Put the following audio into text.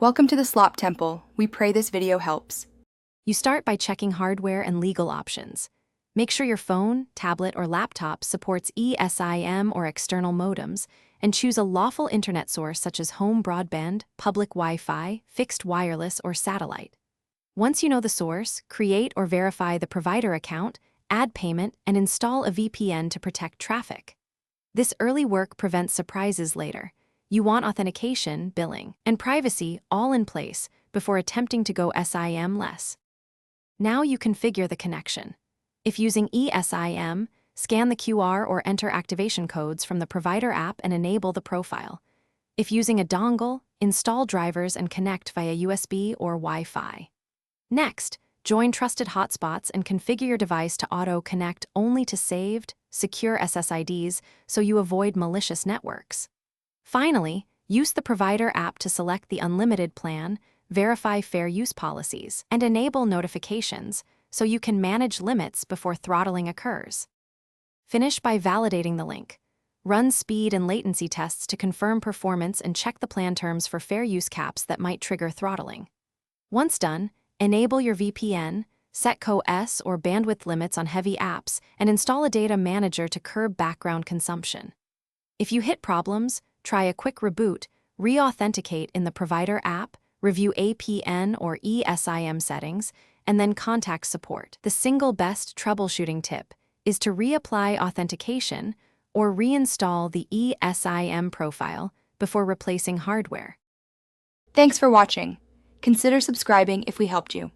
Welcome to the Slop Temple. We pray this video helps. You start by checking hardware and legal options. Make sure your phone, tablet, or laptop supports eSIM or external modems, and choose a lawful internet source such as home broadband, public Wi-Fi, fixed wireless, or satellite. Once you know the source, create or verify the provider account, add payment, and install a VPN to protect traffic. This early work prevents surprises later. You want authentication, billing, and privacy all in place before attempting to go SIM-less. Now you configure the connection. If using eSIM, scan the QR or enter activation codes from the provider app and enable the profile. If using a dongle, install drivers and connect via USB or Wi-Fi. Next, join trusted hotspots and configure your device to auto-connect only to saved, secure SSIDs so you avoid malicious networks. Finally, use the provider app to select the unlimited plan, verify fair use policies, and enable notifications so you can manage limits before throttling occurs. Finish by validating the link. Run speed and latency tests to confirm performance and check the plan terms for fair use caps that might trigger throttling. Once done, enable your VPN, set CoS or bandwidth limits on heavy apps, and install a data manager to curb background consumption. If you hit problems, try a quick reboot, re-authenticate in the provider app, review APN or eSIM settings, and then contact support. The single best troubleshooting tip is to reapply authentication or reinstall the eSIM profile before replacing hardware. Thanks for watching. Consider subscribing if we helped you.